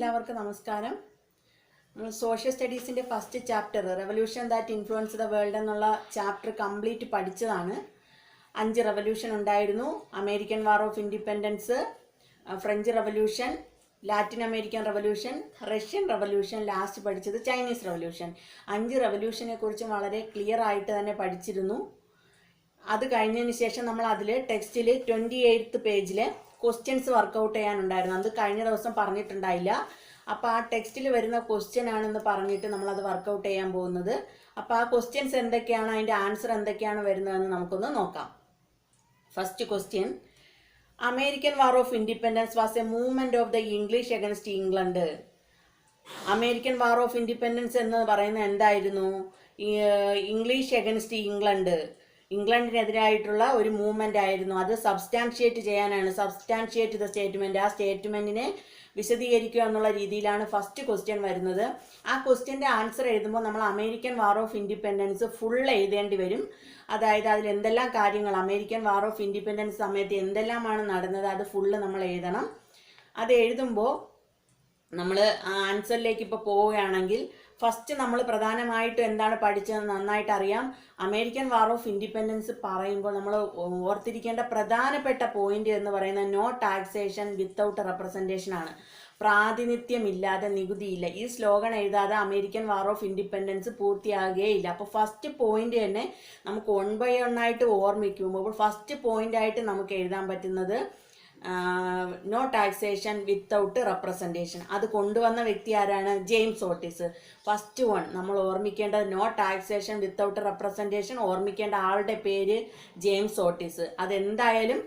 എല്ലാവർക്കും നമസ്കാരം. നമ്മൾ സോഷ്യൽ സ്റ്റഡീസിൻ്റെ first chapter revolution that influence the world എന്നുള്ള ചാപ്റ്റർ കംപ്ലീറ്റ് പഠിച്ചതാണ്. 5 റെവല്യൂഷൻ ഉണ്ടായിരുന്നു. American war of independence, French revolution, Latin American revolution, Russian revolution, last പഠിച്ചത് ചൈനീസ് റെവല്യൂഷൻ. 5 റെവല്യൂഷനെ കുറിച്ച് വളരെ ക്ലിയർ ആയിട്ട് തന്നെ പഠിച്ചിരുന്നു. അത് കഴിഞ്ഞതിന് ശേഷം നമ്മൾ അതിൽ ടെക്സ്റ്റിൽ 28th പേജിൽ ക്വസ്റ്റ്യൻസ് വർക്കൗട്ട് ചെയ്യാനുണ്ടായിരുന്നു. അത് കഴിഞ്ഞ ദിവസം പറഞ്ഞിട്ടുണ്ടായില്ല. അപ്പോൾ ആ ടെക്സ്റ്റിൽ വരുന്ന ക്വസ്റ്റ്യൻ ആണെന്ന് പറഞ്ഞിട്ട് നമ്മളത് വർക്കൗട്ട് ചെയ്യാൻ പോകുന്നത്. അപ്പോൾ ആ ക്വസ്റ്റ്യൻസ് എന്തൊക്കെയാണ്, അതിൻ്റെ ആൻസർ എന്തൊക്കെയാണ് വരുന്നതെന്ന് നമുക്കൊന്ന് നോക്കാം. First question: American war of independence was A movement of the English against England. American war of independence എന്ന് പറയുന്നത് എന്തായിരുന്നു? ഇംഗ്ലീഷ് അഗൻസ്റ്റ് ഇംഗ്ലണ്ടിനെതിരായിട്ടുള്ള ഒരു മൂവ്മെൻ്റ് ആയിരുന്നു. അത് സബ്സ്റ്റാൻഷിയേറ്റ് ചെയ്യാനാണ്. സബ്സ്റ്റാൻഷിയേറ്റ് ദ സ്റ്റേറ്റ്മെൻറ്റ്, ആ സ്റ്റേറ്റ്മെൻറ്റിനെ വിശദീകരിക്കുക എന്നുള്ള രീതിയിലാണ് ഫസ്റ്റ് ക്വസ്റ്റ്യൻ വരുന്നത്. ആ ക്വസ്റ്റ്യൻ്റെ ആൻസർ എഴുതുമ്പോൾ നമ്മൾ American war of independence full എഴുതേണ്ടി വരും. അതായത് അതിൽ എന്തെല്ലാം കാര്യങ്ങൾ, അമേരിക്കൻ വാർ ഓഫ് ഇൻഡിപെൻഡൻസ് സമയത്ത് എന്തെല്ലാമാണ് നടന്നത്, അത് ഫുള്ള് നമ്മൾ എഴുതണം. അത് എഴുതുമ്പോൾ നമ്മൾ ആ ആൻസറിലേക്ക് ഇപ്പോൾ പോവുകയാണെങ്കിൽ ഫസ്റ്റ് നമ്മൾ പ്രധാനമായിട്ടും എന്താണ് പഠിച്ചതെന്ന് നന്നായിട്ട് അറിയാം. അമേരിക്കൻ വാർ ഓഫ് ഇൻഡിപെൻഡൻസ് പറയുമ്പോൾ നമ്മൾ ഓർത്തിരിക്കേണ്ട പ്രധാനപ്പെട്ട പോയിന്റ് എന്ന് പറയുന്നത് നോ ടാക്സേഷൻ വിത്തൗട്ട് റെപ്രസെൻറ്റേഷൻ ആണ്. പ്രാതിനിധ്യമില്ലാതെ നികുതിയില്ല. ഈ സ്ലോഗൻ എഴുതാതെ അമേരിക്കൻ വാർ ഓഫ് ഇൻഡിപെൻഡൻസ് പൂർത്തിയാകുകയില്ല. അപ്പോൾ ഫസ്റ്റ് പോയിന്റ് തന്നെ നമുക്ക് 1 by 1 ആയിട്ട് ഓർമ്മിക്കുമ്പോൾ ഫസ്റ്റ് പോയിന്റ് ആയിട്ട് നമുക്ക് എഴുതാൻ പറ്റുന്നത് നോ ടാക്സേഷൻ വിത്തൗട്ട് റെപ്രസെൻറ്റേഷൻ. അത് കൊണ്ടുവന്ന വ്യക്തി ആരാണ്? James Otis. ഫസ്റ്റ് വൺ നമ്മൾ ഓർമ്മിക്കേണ്ടത് നോ ടാക്സേഷൻ വിത്തൗട്ട് റെപ്രസെൻറ്റേഷൻ. ഓർമ്മിക്കേണ്ട ആളുടെ പേര് ജെയിംസ് ഓട്ടിസ്. അതെന്തായാലും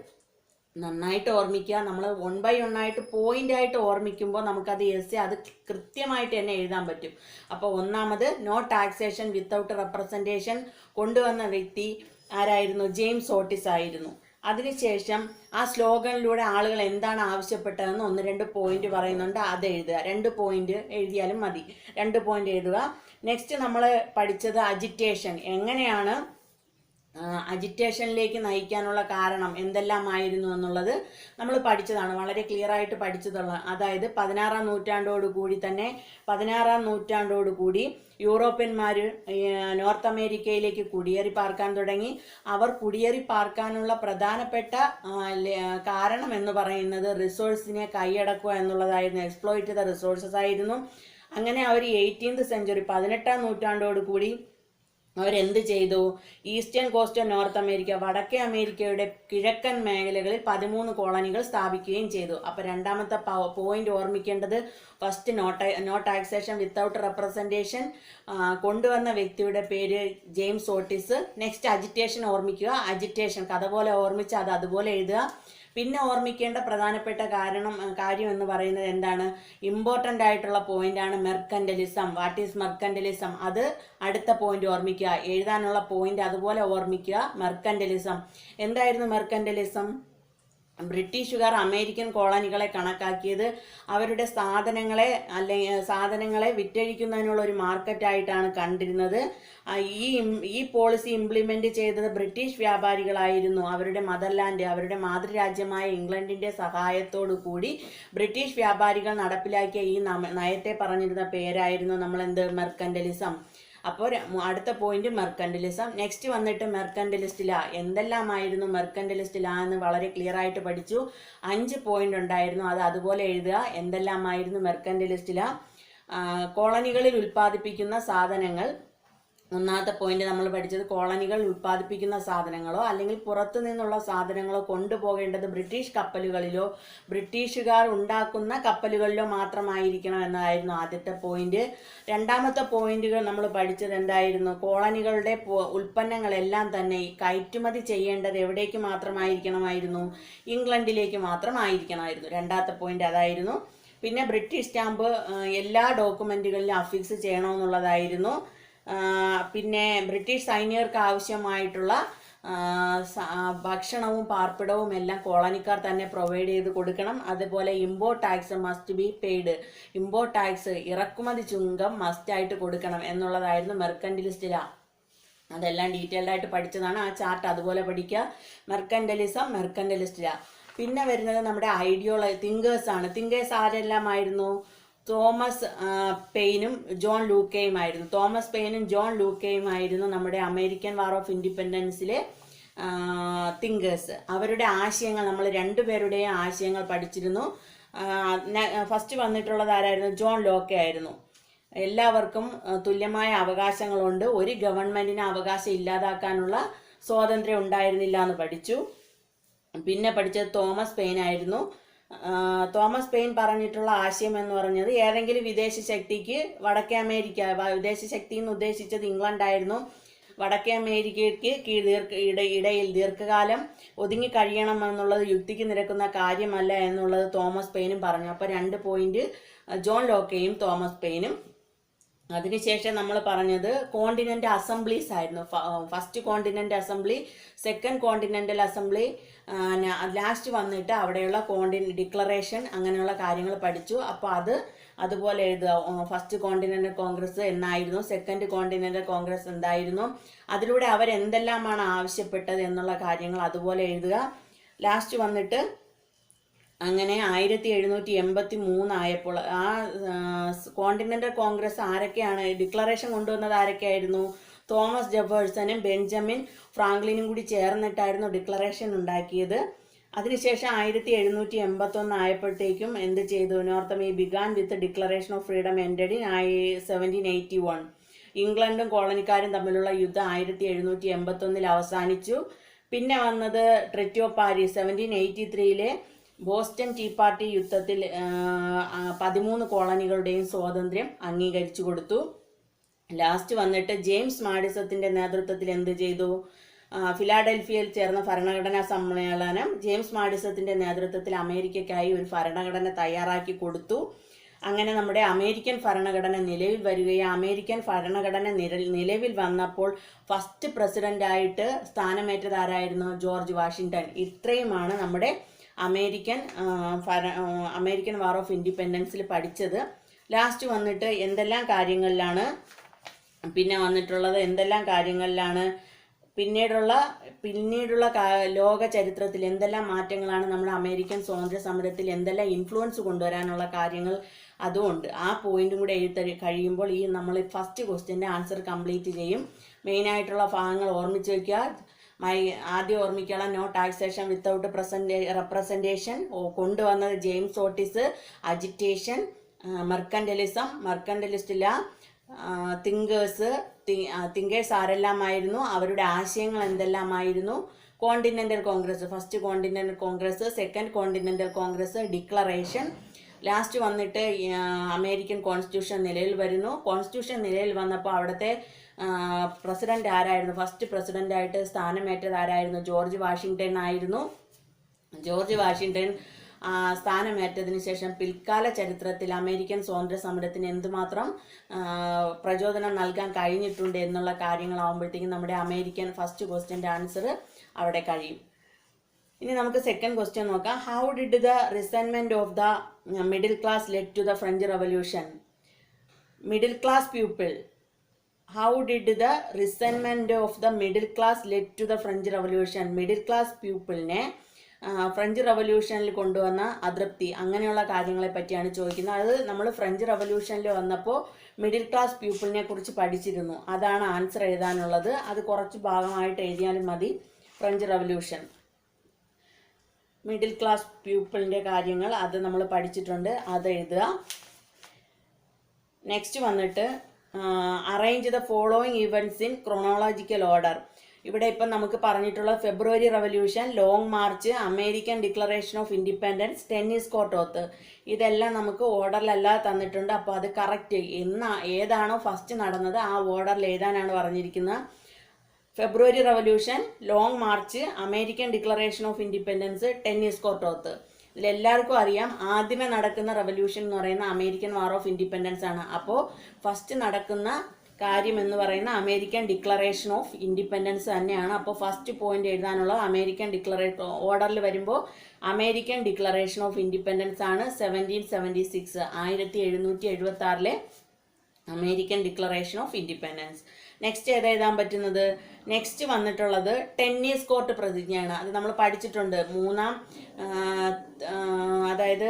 നന്നായിട്ട് ഓർമ്മിക്കുക. നമ്മൾ 1 by 1 ആയിട്ട് പോയിന്റ് ആയിട്ട് ഓർമ്മിക്കുമ്പോൾ നമുക്കത് അത് കൃത്യമായിട്ട് തന്നെ എഴുതാൻ പറ്റും. അപ്പോൾ ഒന്നാമത് നോ ടാക്സേഷൻ വിത്തൗട്ട് റെപ്രസെൻറ്റേഷൻ കൊണ്ടുവന്ന വ്യക്തി ആരായിരുന്നു? ജെയിംസ് ഓട്ടിസ് ആയിരുന്നു. അതിനുശേഷം ആ സ്ലോഗനിലൂടെ ആളുകൾ എന്താണ് ആവശ്യപ്പെട്ടതെന്ന് 1-2 പോയിന്റ് പറയുന്നുണ്ട്. അത് എഴുതുക. 2 പോയിന്റ് എഴുതിയാലും മതി. 2 പോയിന്റ് എഴുതുക. നെക്സ്റ്റ് നമ്മൾ പഠിച്ചത് അജിറ്റേഷൻ. എങ്ങനെയാണ് അജിറ്റേഷനിലേക്ക് നയിക്കാനുള്ള കാരണം എന്തെല്ലാമായിരുന്നു എന്നുള്ളത് നമ്മൾ പഠിച്ചതാണ്. വളരെ ക്ലിയർ ആയിട്ട് പഠിച്ചതാണ്. അതായത് 16-ാം നൂറ്റാണ്ടോടുകൂടി യൂറോപ്യന്മാർ നോർത്ത് അമേരിക്കയിലേക്ക് കുടിയേറി പാർക്കാൻ തുടങ്ങി. അവർ കുടിയേറി പാർക്കാനുള്ള പ്രധാനപ്പെട്ട കാരണം എന്ന് പറയുന്നത് റിസോഴ്സിനെ കൈയടക്കുക എന്നുള്ളതായിരുന്നു. എക്സ്പ്ലോയിറ്റ് ദ റിസോഴ്സസ് ആയിരുന്നു. അങ്ങനെ അവർ 18th സെഞ്ച്വറി 18-ാം നൂറ്റാണ്ടോടുകൂടി അവരെന്ത് ചെയ്തു? Eastern cost of north America, വടക്കേ അമേരിക്കയുടെ കിഴക്കൻ മേഖലകളിൽ 13 കോളനികൾ സ്ഥാപിക്കുകയും ചെയ്തു. അപ്പോൾ രണ്ടാമത്തെ പോയിന്റ് ഓർമ്മിക്കേണ്ടത് first no taxation without representation കൊണ്ടുവന്ന വ്യക്തിയുടെ പേര് ജെയിംസ് ഓട്ടിസ്. നെക്സ്റ്റ് അജിറ്റേഷൻ ഓർമ്മിക്കുക. അജിറ്റേഷൻ കഥ പോലെ ഓർമ്മിച്ച് അത് അതുപോലെ എഴുതുക. പിന്നെ ഓർമ്മിക്കേണ്ട പ്രധാനപ്പെട്ട കാര്യം എന്ന് പറയുന്നത് എന്താണ്? ഇമ്പോർട്ടൻ്റ് ആയിട്ടുള്ള പോയിന്റാണ് മെർക്കൻ്റലിസം. What is മെർക്കൻ്റലിസം? അത് അടുത്ത പോയിന്റ് ഓർമ്മിക്കുക. എഴുതാനുള്ള പോയിന്റ് അതുപോലെ ഓർമ്മിക്കുക. മെർക്കൻ്റലിസം എന്തായിരുന്നു? മെർക്കൻ്റലിസം ബ്രിട്ടീഷുകാർ അമേരിക്കൻ കോളനികളെ കണക്കാക്കിയത് അവരുടെ സാധനങ്ങളെ വിറ്റഴിക്കുന്നതിനുള്ള ഒരു മാർക്കറ്റായിട്ടാണ് കണ്ടിരുന്നത്. ഈ പോളിസി ഇംപ്ലിമെന്റ് ചെയ്തത് ബ്രിട്ടീഷ് വ്യാപാരികളായിരുന്നു. അവരുടെ മദർലാൻഡ്, അവരുടെ മാതൃരാജ്യമായ ഇംഗ്ലണ്ടിന്റെ സഹായത്തോടു കൂടി ബ്രിട്ടീഷ് വ്യാപാരികൾ നടപ്പിലാക്കിയ ഈ നയത്തെ പറഞ്ഞിരുന്ന പേരായിരുന്നു മെർക്കൻ്റലിസം. അപ്പോൾ അടുത്ത പോയിന്റ് മെർക്കൻ്റലിസം. നെക്സ്റ്റ് വന്നിട്ട് മെർക്കൻ്റലിസ്റ്റ് ലാ. എന്തെല്ലാമായിരുന്നു മെർക്കൻ്റലിസ്റ്റ് ലാ എന്ന് വളരെ ക്ലിയർ ആയിട്ട് പഠിച്ചു. 5 പോയിന്റ് ഉണ്ടായിരുന്നു. അത് അതുപോലെ എഴുതുക. എന്തെല്ലാമായിരുന്നു മെർക്കൻ്റലിസ്റ്റ് ലാ? കോളനികളിൽ ഉൽപ്പാദിപ്പിക്കുന്ന സാധനങ്ങൾ. ഒന്നാമത്തെ പോയിന്റ് നമ്മൾ പഠിച്ചത് കോളനികൾ ഉൽപ്പാദിപ്പിക്കുന്ന സാധനങ്ങളോ അല്ലെങ്കിൽ പുറത്തു നിന്നുള്ള സാധനങ്ങളോ കൊണ്ടുപോകേണ്ടത് ബ്രിട്ടീഷ് കപ്പലുകളിലോ ബ്രിട്ടീഷുകാർ ഉണ്ടാക്കുന്ന കപ്പലുകളിലോ മാത്രമായിരിക്കണം എന്നതായിരുന്നു ആദ്യത്തെ പോയിന്റ്. രണ്ടാമത്തെ പോയിന്റുകൾ നമ്മൾ പഠിച്ചത് എന്തായിരുന്നു? കോളനികളുടെ ഉൽപ്പന്നങ്ങളെല്ലാം തന്നെ കയറ്റുമതി ചെയ്യേണ്ടത് എവിടേക്ക് മാത്രമായിരിക്കണമായിരുന്നു? ഇംഗ്ലണ്ടിലേക്ക് മാത്രമായിരിക്കണമായിരുന്നു. രണ്ടാമത്തെ പോയിന്റ് അതായിരുന്നു. പിന്നെ ബ്രിട്ടീഷ് സ്റ്റാമ്പ് എല്ലാ ഡോക്യുമെന്റുകളിലും അഫിക്സ് ചെയ്യണമെന്നുള്ളതായിരുന്നു. പിന്നെ ബ്രിട്ടീഷ് സൈനികർക്ക് ആവശ്യമായിട്ടുള്ള ഭക്ഷണവും പാർപ്പിടവും എല്ലാം കോളനിക്കാർ തന്നെ പ്രൊവൈഡ് ചെയ്ത് കൊടുക്കണം. അതുപോലെ import tax must be paid. Import tax, ഇറക്കുമതി ചുങ്കം മസ്റ്റായിട്ട് കൊടുക്കണം എന്നുള്ളതായിരുന്നു മെർക്കൻ്റലിസ്റ്റ് ലാ. അതെല്ലാം ഡീറ്റെയിൽഡ് ആയിട്ട് പഠിച്ചതാണ്. ആ ചാർട്ട് അതുപോലെ പഠിക്കുക. മെർക്കൻ്റലിസ്റ്റ് ലാ. പിന്നെ വരുന്നത് നമ്മുടെ തിങ്കേഴ്സ് ആണ്. തിങ്കേഴ്സ് ആരെല്ലാമായിരുന്നു? തോമസ് പെയിനും ജോൺ ലൂക്കയുമായിരുന്നു. തോമസ് പെയിനും ജോൺ ലൂക്കയുമായിരുന്നു നമ്മുടെ അമേരിക്കൻ വാർ ഓഫ് ഇൻഡിപെൻഡൻസിലെ തിങ്കേഴ്സ്. അവരുടെ ആശയങ്ങൾ, നമ്മൾ രണ്ടുപേരുടെയും ആശയങ്ങൾ പഠിച്ചിരുന്നു. ഫസ്റ്റ് വന്നിട്ടുള്ളത് ആരായിരുന്നു? ജോൺ ലോക്കെ ആയിരുന്നു. എല്ലാവർക്കും തുല്യമായ അവകാശങ്ങളുണ്ട്, ഒരു ഗവൺമെന്റിന് അവകാശം ഇല്ലാതാക്കാനുള്ള സ്വാതന്ത്ര്യം ഉണ്ടായിരുന്നില്ല എന്ന് പഠിച്ചു. പിന്നെ പഠിച്ചത് തോമസ് പെയിൻ ആയിരുന്നു. തോമസ് പെയിൻ പറഞ്ഞിട്ടുള്ള ആശയം എന്ന് പറഞ്ഞത് ഏതെങ്കിലും വിദേശ ശക്തിക്ക് വടക്കേ അമേരിക്ക, വിദേശ ശക്തി എന്ന് ഉദ്ദേശിച്ചത് ഇംഗ്ലണ്ട് ആയിരുന്നു, വടക്കേ അമേരിക്കയ്ക്ക് ഇടയിൽ ദീർഘകാലം ഒതുങ്ങി കഴിയണമെന്നുള്ളത് യുക്തിക്ക് നിരക്കുന്ന കാര്യമല്ല എന്നുള്ളത് തോമസ് പെയിനും പറഞ്ഞു. അപ്പോൾ 2 പോയിന്റ് ജോൺ ലോക്കെയും തോമസ് പെയിനും. അതിനുശേഷം നമ്മൾ പറഞ്ഞത് കോണ്ടിനെൻ്റ് അസംബ്ലീസ് ആയിരുന്നു. First continent assembly, second continental assembly, last വന്നിട്ട് അവിടെയുള്ള ഡിക്ലറേഷൻ, അങ്ങനെയുള്ള കാര്യങ്ങൾ പഠിച്ചു. അപ്പോൾ അതുപോലെ എഴുതുക. ഫസ്റ്റ് കോണ്ടിനെൻ്റൽ കോൺഗ്രസ് എന്നായിരുന്നു, സെക്കൻഡ് കോണ്ടിനെൻ്റൽ കോൺഗ്രസ് എന്തായിരുന്നു, അതിലൂടെ അവരെന്തെല്ലാമാണ് ആവശ്യപ്പെട്ടത് എന്നുള്ള കാര്യങ്ങൾ അതുപോലെ എഴുതുക. ലാസ്റ്റ് വന്നിട്ട് അങ്ങനെ 1783 ആയപ്പോൾ ആ കോണ്ടിനെൻ്റൽ കോൺഗ്രസ് ആരൊക്കെയാണ് ഡിക്ലറേഷൻ കൊണ്ടുവന്നത്? ആരൊക്കെയായിരുന്നു? തോമസ് ജെഫേഴ്സണും ബെഞ്ചമിൻ ഫ്രാങ്ക്ലിനും കൂടി ചേർന്നിട്ടായിരുന്നു ഡിക്ലറേഷൻ ഉണ്ടാക്കിയത്. അതിനുശേഷം 1781 ആയപ്പോഴത്തേക്കും എന്ത് ചെയ്തു? North began with declaration of freedom ended in 1781. ഇംഗ്ലണ്ടും കോളനിക്കാരും തമ്മിലുള്ള യുദ്ധം 1781 അവസാനിച്ചു. പിന്നെ വന്നത് treaty of Paris 1783 Boston tea party യുദ്ധത്തിൽ 13 കോളനികളുടെയും സ്വാതന്ത്ര്യം അംഗീകരിച്ചു കൊടുത്തു. ലാസ്റ്റ് വന്നിട്ട് ജെയിംസ് മാഡിസത്തിന്റെ നേതൃത്വത്തിൽ എന്ത് ചെയ്തു? ഫിലാഡൽഫിയയിൽ ചേർന്ന ഭരണഘടനാ സമ്മേളനം ജെയിംസ് മാഡിസത്തിന്റെ നേതൃത്വത്തിൽ അമേരിക്കയ്ക്കായി ഒരു ഭരണഘടന തയ്യാറാക്കി കൊടുത്തു. അങ്ങനെ നമ്മുടെ അമേരിക്കൻ ഭരണഘടന നിലവിൽ വരികയും അമേരിക്കൻ ഭരണഘടന നിലവിൽ വന്നപ്പോൾ ഫസ്റ്റ് പ്രസിഡന്റായിട്ട് സ്ഥാനമേറ്റത് ആരായിരുന്നു? George Washington. ഇത്രയുമാണ് നമ്മുടെ അമേരിക്കൻ വാർ ഓഫ് ഇൻഡിപെൻഡൻസിൽ പഠിച്ചത്. ലാസ്റ്റ് വന്നിട്ട് എന്തെല്ലാം കാര്യങ്ങളിലാണ് പിന്നീടുള്ള ലോക ചരിത്രത്തിൽ എന്തെല്ലാം മാറ്റങ്ങളാണ് നമ്മുടെ അമേരിക്കൻ സ്വാതന്ത്ര്യ സമരത്തിൽ എന്തെല്ലാം ഇൻഫ്ലുവൻസ് കൊണ്ടുവരാനുള്ള കാര്യങ്ങൾ അതുകൊണ്ട് ആ പോയിന്റും കൂടെ എഴുതി കഴിയുമ്പോൾ നമ്മൾ ഫസ്റ്റ് ക്വസ്റ്റ്യൻ്റെ ആൻസർ കംപ്ലീറ്റ് ചെയ്യും. മെയിനായിട്ടുള്ള ഭാഗങ്ങൾ ഓർമ്മിച്ച് വയ്ക്കുക. ആദ്യം ഓർമ്മിക്കണം, നോ ടാക്സേഷൻ വിത്തൗട്ട് റെപ്രസെൻറ്റേഷൻ കൊണ്ടുവന്നത് ജെയിംസ് ഓട്ടിസ്. അജിറ്റേഷൻ, മെർക്കന്റലിസ്റ്റ് ഇല്ല, തിങ്കേഴ്സ് ആരെല്ലാമായിരുന്നു, അവരുടെ ആശയങ്ങൾ എന്തെല്ലാമായിരുന്നു, continental congress, first continental congress, second continental congress, declaration. Last വന്നിട്ട് അമേരിക്കൻ കോൺസ്റ്റിറ്റ്യൂഷൻ നിലയിൽ വരുന്നു. കോൺസ്റ്റിറ്റ്യൂഷൻ നിലയിൽ വന്നപ്പോൾ അവിടുത്തെ പ്രസിഡന്റ് ആരായിരുന്നു? ഫസ്റ്റ് പ്രസിഡന്റായിട്ട് സ്ഥാനമേറ്റത് ആരായിരുന്നു? ജോർജ് വാഷിങ്ടൺ ആയിരുന്നു. ജോർജ് വാഷിങ്ടൺ സ്ഥാനമേറ്റതിന് ശേഷം പിൽക്കാല ചരിത്രത്തിൽ അമേരിക്കൻ സ്വാതന്ത്ര്യ സമരത്തിന് എന്തുമാത്രം പ്രചോദനം നൽകാൻ കഴിഞ്ഞിട്ടുണ്ട് എന്നുള്ള കാര്യങ്ങളാവുമ്പോഴത്തേക്കും നമ്മുടെ അമേരിക്കൻ ഫസ്റ്റ് ക്വസ്റ്റ്യൻ്റെ ആൻസർ അവിടെ കഴിയും. ഇനി നമുക്ക് സെക്കൻഡ് ക്വസ്റ്റ്യൻ നോക്കാം. How did the resentment of the middle class led to the French revolution? Middle class people, how did the resentment of the middle class led to the French revolution? Middle class പീപ്പിളിനെ French റവല്യൂഷനിൽ കൊണ്ടുവന്ന അതൃപ്തി, അങ്ങനെയുള്ള കാര്യങ്ങളെ പറ്റിയാണ് ചോദിക്കുന്നത്. അത് നമ്മൾ ഫ്രഞ്ച് റവല്യൂഷനിൽ വന്നപ്പോൾ മിഡിൽ ക്ലാസ് പീപ്പിളിനെ കുറിച്ച് പഠിച്ചിരുന്നു. അതാണ് ആൻസർ എഴുതാനുള്ളത്. അത് കുറച്ച് ഭാഗമായിട്ട് എഴുതിയാലും മതി. ഫ്രഞ്ച് റവല്യൂഷൻ, മിഡിൽ ക്ലാസ് പീപ്പിളിൻ്റെ കാര്യങ്ങൾ അത് നമ്മൾ പഠിച്ചിട്ടുണ്ട്, അത് എഴുതുക. നെക്സ്റ്റ് വന്നിട്ട് arrange the following events in chronological order. ഇവിടെ ഇപ്പം നമുക്ക് പറഞ്ഞിട്ടുള്ള February revolution, long march, American declaration of independence, tennis court oath, ഇതെല്ലാം നമുക്ക് ഓർഡറിലല്ലാതെ തന്നിട്ടുണ്ട്. അപ്പോൾ അത് കറക്റ്റ് ഏതാണോ ഫസ്റ്റ് നടന്നത് ആ ഓർഡറിൽ എഴുതാനാണ് പറഞ്ഞിരിക്കുന്നത്. February revolution, long march, American declaration of independence, tennis court oath. ഇതിലെല്ലാവർക്കും അറിയാം ആദ്യമേ നടക്കുന്ന റവല്യൂഷൻ എന്ന് പറയുന്ന അമേരിക്കൻ വാർ ഓഫ് ഇൻഡിപെൻഡൻസ് ആണ്. അപ്പോൾ ഫസ്റ്റ് നടക്കുന്ന കാര്യം എന്ന് പറയുന്ന അമേരിക്കൻ ഡിക്ലറേഷൻ ഓഫ് ഇൻഡിപെൻഡൻസ് തന്നെയാണ്. അപ്പോൾ ഫസ്റ്റ് പോയിന്റ് എഴുതാനുള്ളത് അമേരിക്കൻ ഡിക്ലറേഷൻ ഓർഡറിൽ വരുമ്പോൾ അമേരിക്കൻ ഡിക്ലറേഷൻ ഓഫ് ഇൻഡിപെൻഡൻസ് ആണ് 1776, 1776 American declaration of independence. Next ഏതെഴുതാൻ പറ്റുന്നത്? നെക്സ്റ്റ് വന്നിട്ടുള്ളത് ടെന്നീസ് കോർട്ട് പ്രതിജ്ഞയാണ്. അത് നമ്മൾ പഠിച്ചിട്ടുണ്ട്. അതായത്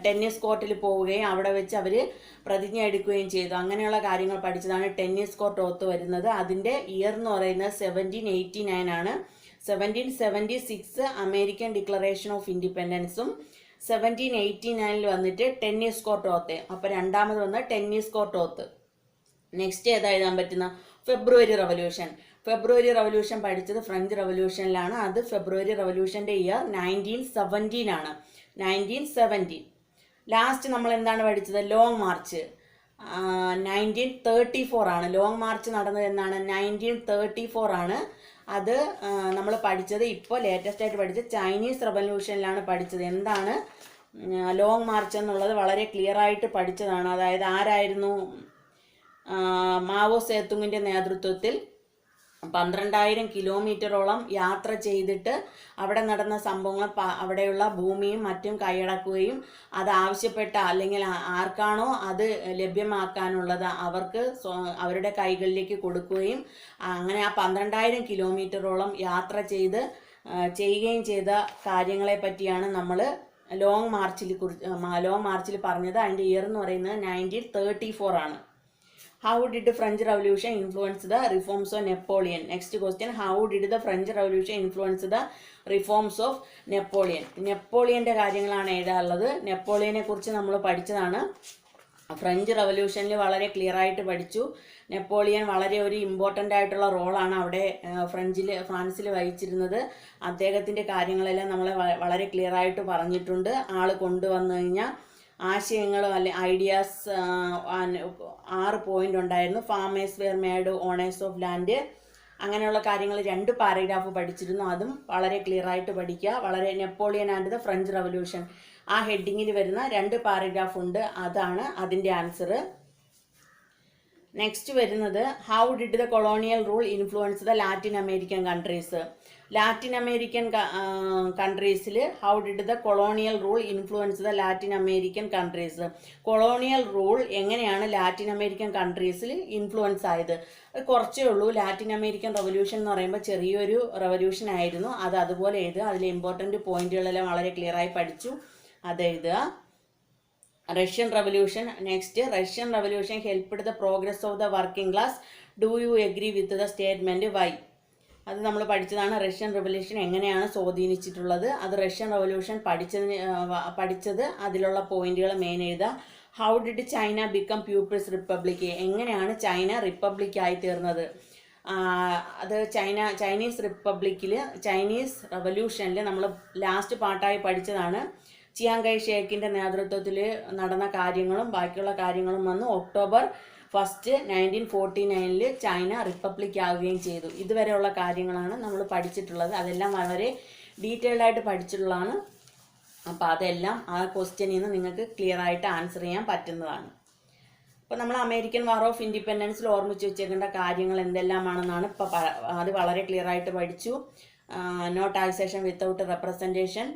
ടെന്നീസ് കോർട്ടിൽ പോവുകയും അവിടെ വെച്ച് അവർ പ്രതിജ്ഞ എടുക്കുകയും ചെയ്തു. അങ്ങനെയുള്ള കാര്യങ്ങൾ പഠിച്ചതാണ് ടെന്നീസ് കോർട്ട് ഓത്ത് വരുന്നത്. അതിൻ്റെ ഇയർ എന്ന് പറയുന്നത് 1789 ആണ്. 1776 അമേരിക്കൻ ഡിക്ലറേഷൻ ഓഫ് ഇൻഡിപെൻഡൻസും 1789 വന്നിട്ട് ടെന്നീസ് കോർട്ട് ഓത്ത്. അപ്പോൾ രണ്ടാമത് വന്ന ടെന്നീസ് കോർട്ട് ഓത്ത്. നെക്സ്റ്റ് ഏതാ എഴുതാൻ പറ്റുന്ന? ഫെബ്രുവരി റവല്യൂഷൻ. ഫെബ്രുവരി റവല്യൂഷൻ പഠിച്ചത് ഫ്രഞ്ച് റവല്യൂഷനിലാണ്. അത് ഫെബ്രുവരി റവല്യൂഷൻ്റെ ഇയർ 1917 ആണ്. 1917. ലാസ്റ്റ് നമ്മൾ എന്താണ് പഠിച്ചത്? Long March. 1934 ആണ്. ലോങ് മാർച്ച് നടന്നത് എന്നാണ്? 1934 ആണ്. അത് നമ്മൾ പഠിച്ചത് ഇപ്പോൾ ലേറ്റസ്റ്റ് ആയിട്ട് പഠിച്ചത് ചൈനീസ് റവല്യൂഷനിലാണ് പഠിച്ചത്. എന്താണ് ലോങ് മാർച്ച് എന്നുള്ളത് വളരെ ക്ലിയർ ആയിട്ട് പഠിച്ചതാണ്. അതായത് ആരായിരുന്നു? മാവോ സേതുങ്ങിൻ്റെ നേതൃത്വത്തിൽ 12,000 കിലോമീറ്ററോളം യാത്ര ചെയ്തിട്ട് അവിടെ നടന്ന സംഭവങ്ങൾ അവിടെയുള്ള ഭൂമിയും മറ്റും കൈയടക്കുകയും അത് ആവശ്യപ്പെട്ട അല്ലെങ്കിൽ ആർക്കാണോ അത് ലഭ്യമാക്കാനുള്ളത് അവർക്ക് അവരുടെ കൈകളിലേക്ക് കൊടുക്കുകയും അങ്ങനെ ആ 12,000 കിലോമീറ്ററോളം യാത്ര ചെയ്യുകയും ചെയ്ത കാര്യങ്ങളെ പറ്റിയാണ് നമ്മൾ ലോങ് മാർച്ചിൽ പറഞ്ഞത്. അതിൻ്റെ ഇയർ എന്ന് പറയുന്നത് 1934 ആണ്. How did the French Revolution influence the reforms of Napoleon? Next question. How did the French Revolution influence the reforms of Napoleon? നെപ്പോളിയൻ്റെ കാര്യങ്ങളാണ് എഴുതാറുള്ളത്. നെപ്പോളിയനെ കുറിച്ച് നമ്മൾ പഠിച്ചതാണ്. ഫ്രഞ്ച് റവല്യൂഷനിൽ വളരെ ക്ലിയർ ആയിട്ട് പഠിച്ചു. നെപ്പോളിയൻ വളരെ ഒരു ഇമ്പോർട്ടൻ്റ് ആയിട്ടുള്ള റോളാണ് അവിടെ ഫ്രാൻസിൽ വഹിച്ചിരുന്നത്. അദ്ദേഹത്തിൻ്റെ കാര്യങ്ങളെല്ലാം നമ്മൾ വളരെ ക്ലിയർ ആയിട്ട് പറഞ്ഞിട്ടുണ്ട്. ആൾ കൊണ്ടുവന്നു കഴിഞ്ഞാൽ ആശയങ്ങളും ഐഡിയാസ് 6 പോയിന്റ് ഉണ്ടായിരുന്നു. Farmers were made owners of land, അങ്ങനെയുള്ള കാര്യങ്ങൾ 2 പാരഗ്രാഫ് പഠിച്ചിരുന്നു. അതും വളരെ ക്ലിയർ ആയിട്ട് പഠിക്കുക. വളരെ Napoleon and the French revolution ആ ഹെഡിങ്ങിൽ വരുന്ന 2 പാരഗ്രാഫ് ഉണ്ട്. അതാണ് അതിൻ്റെ ആൻസർ. നെക്സ്റ്റ് വരുന്നത് how did the colonial rule influence the Latin American countries. Latin American കൺട്രീസിൽ how did the colonial rule influence the Latin American countries. Colonial rule എങ്ങനെയാണ് Latin American കൺട്രീസിൽ ഇൻഫ്ലുവൻസ് ആയത്? അത് കുറച്ചേ ഉള്ളൂ. ലാറ്റിൻ അമേരിക്കൻ റവല്യൂഷൻ എന്ന് പറയുമ്പോൾ ചെറിയൊരു റവല്യൂഷൻ ആയിരുന്നു. അത് അതുപോലെ എഴുതുക. അതിലെ ഇമ്പോർട്ടൻറ്റ് പോയിന്റുകളെല്ലാം വളരെ ക്ലിയർ ആയി പഠിച്ചു. അത് എഴുതുക. Russian revolution. Next, Russian revolution helped the progress of the working class. Do you agree with the statement why? അത് നമ്മൾ പഠിച്ചതാണ്. റഷ്യൻ റവല്യൂഷൻ എങ്ങനെയാണ് സ്വാധീനിച്ചിട്ടുള്ളത്. അത് റഷ്യൻ റവല്യൂഷൻ പഠിച്ചത് അതിലുള്ള പോയിന്റുകൾ മെയിൻ എഴുതുക. How did China become people's republic? എങ്ങനെയാണ് ചൈന റിപ്പബ്ലിക്കായി തീർന്നത്? അത് ചൈനീസ് റവല്യൂഷനിൽ നമ്മൾ ലാസ്റ്റ് പാർട്ടായി പഠിച്ചതാണ്. ചിയാങ് കൈ ഷേക്കിൻ്റെ നേതൃത്വത്തിൽ നടന്ന കാര്യങ്ങളും ബാക്കിയുള്ള കാര്യങ്ങളും വന്നു. October 1, 1949 ചൈന റിപ്പബ്ലിക് ആവുകയും ചെയ്തു. ഇതുവരെയുള്ള കാര്യങ്ങളാണ് നമ്മൾ പഠിച്ചിട്ടുള്ളത്. അതെല്ലാം വളരെ ഡീറ്റെയിൽഡ് ആയിട്ട് പഠിച്ചിട്ടുള്ളതാണ്. അപ്പോൾ അതെല്ലാം ആ ക്വസ്റ്റ്യനിൽ നിന്ന് നിങ്ങൾക്ക് ക്ലിയർ ആയിട്ട് ആൻസർ ചെയ്യാൻ പറ്റുന്നതാണ്. അപ്പോൾ നമ്മൾ അമേരിക്കൻ വാർ ഓഫ് ഇൻഡിപെൻഡൻസിൽ ഓർമ്മിച്ച് വെച്ചേക്കേണ്ട കാര്യങ്ങൾ എന്തെല്ലാമാണെന്നാണ് ഇപ്പോൾ അത് വളരെ ക്ലിയർ ആയിട്ട് പഠിച്ചു. നോ ടാക്സേഷൻ വിത്തൗട്ട് റെപ്രസെൻറ്റേഷൻ,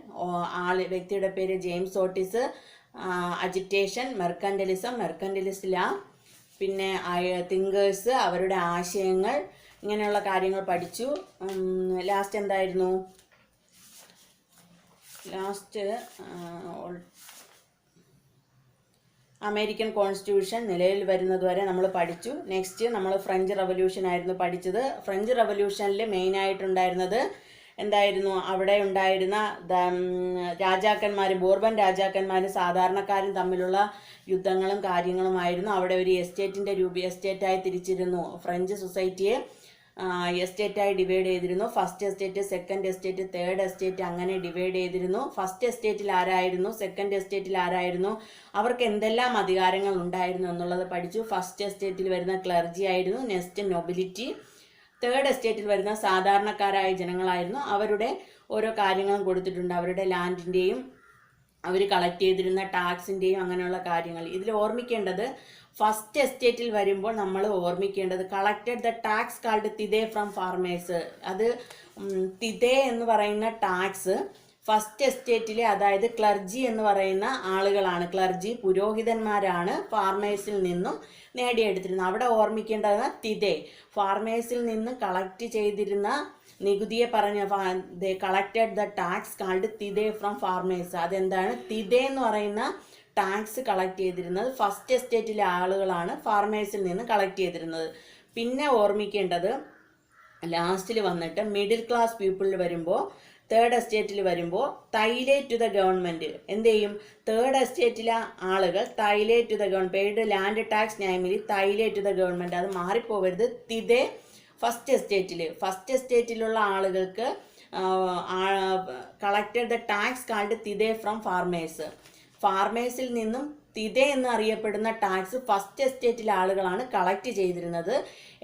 വ്യക്തിയുടെ പേര് ജെയിംസ് ഓട്ടിസ്, അജിറ്റേഷൻ, മെർക്കന്റലിസ്റ്റ് ലാ, പിന്നെ തിങ്കേഴ്സ്, അവരുടെ ആശയങ്ങൾ, ഇങ്ങനെയുള്ള കാര്യങ്ങൾ പഠിച്ചു. ലാസ്റ്റ് എന്തായിരുന്നു? ലാസ്റ്റ് അമേരിക്കൻ കോൺസ്റ്റിറ്റ്യൂഷൻ നിലവിൽ വരുന്നത് വരെ നമ്മൾ പഠിച്ചു. നെക്സ്റ്റ് നമ്മൾ ഫ്രഞ്ച് റവല്യൂഷൻ ആയിരുന്നു പഠിച്ചത്. ഫ്രഞ്ച് റവല്യൂഷനിൽ മെയിനായിട്ടുണ്ടായിരുന്നത് എന്തായിരുന്നു? അവിടെ ഉണ്ടായിരുന്ന ബോർബൻ രാജാക്കന്മാരും സാധാരണക്കാരും തമ്മിലുള്ള യുദ്ധങ്ങളും കാര്യങ്ങളുമായിരുന്നു. അവിടെ ഒരു എസ്റ്റേറ്റായി തിരിച്ചിരുന്നു. ഫ്രഞ്ച് സൊസൈറ്റിയെ എസ്റ്റേറ്റായി ഡിവൈഡ് ചെയ്തിരുന്നു. First estate, second estate, third estate, അങ്ങനെ ഡിവൈഡ് ചെയ്തിരുന്നു. ഫസ്റ്റ് എസ്റ്റേറ്റിൽ ആരായിരുന്നു? സെക്കൻഡ് എസ്റ്റേറ്റിൽ ആരായിരുന്നു? അവർക്ക് എന്തെല്ലാം അധികാരങ്ങൾ ഉണ്ടായിരുന്നു എന്നുള്ളത് പഠിച്ചു. ഫസ്റ്റ് എസ്റ്റേറ്റിൽ വരുന്ന ക്ലർജി ആയിരുന്നു. Next nobility. തേർഡ് എസ്റ്റേറ്റിൽ വരുന്ന സാധാരണക്കാരായ ജനങ്ങളായിരുന്നു. അവരുടെ ഓരോ കാര്യങ്ങളും കൊടുത്തിട്ടുണ്ട്. അവരുടെ ലാൻഡിൻ്റെയും അവർ കളക്ട് ചെയ്തിരുന്ന ടാക്സിൻ്റെയും അങ്ങനെയുള്ള കാര്യങ്ങൾ. ഇതിൽ ഓർമ്മിക്കേണ്ടത് ഫസ്റ്റ് എസ്റ്റേറ്റിൽ വരുമ്പോൾ നമ്മൾ ഓർമ്മിക്കേണ്ടത് collected the tax called tithe from farmers. അത് തിതേ എന്ന് പറയുന്ന ടാക്സ് ഫസ്റ്റ് എസ്റ്റേറ്റിലെ, അതായത് ക്ലർജി എന്ന് പറയുന്ന ആളുകളാണ്, ക്ലർജി പുരോഹിതന്മാരാണ് ഫാർമേഴ്സിൽ നിന്നും നേടിയെടുത്തിരുന്നത്. അവിടെ ഓർമ്മിക്കേണ്ടത് തിതേ, ഫാർമേഴ്സിൽ നിന്ന് കളക്ട് ചെയ്തിരുന്ന നികുതിയെ പറഞ്ഞ they collected the tax called tithe from farmers. അതെന്താണ്? തിതേ എന്ന് പറയുന്ന ടാക്സ് കളക്ട് ചെയ്തിരുന്നത് ഫസ്റ്റ് എസ്റ്റേറ്റിലെ ആളുകളാണ് ഫാർമേഴ്സിൽ നിന്ന് കളക്ട് ചെയ്തിരുന്നത്. പിന്നെ ഓർമ്മിക്കേണ്ടത് ലാസ്റ്റിൽ വന്നിട്ട് മിഡിൽ ക്ലാസ് പീപ്പിളിൽ വരുമ്പോൾ, തേർഡ് എസ്റ്റേറ്റിൽ വരുമ്പോൾ തൈലേറ്റ് ടു ദ ഗവൺമെൻറ് എന്ത് ചെയ്യും? തേർഡ് എസ്റ്റേറ്റിലെ ആളുകൾ taille to the government, paid land tax namely taille to the government. അത് മാറിപ്പോവരുത്. തിതേ ഫസ്റ്റ് എസ്റ്റേറ്റിലുള്ള ആളുകൾക്ക് collected the tax called tithe from farmers. ഫാർമേഴ്സിൽ നിന്നും തിതേ എന്ന് അറിയപ്പെടുന്ന ടാക്സ് ഫസ്റ്റ് എസ്റ്റേറ്റിലെ ആളുകളാണ് കളക്ട് ചെയ്തിരുന്നത്.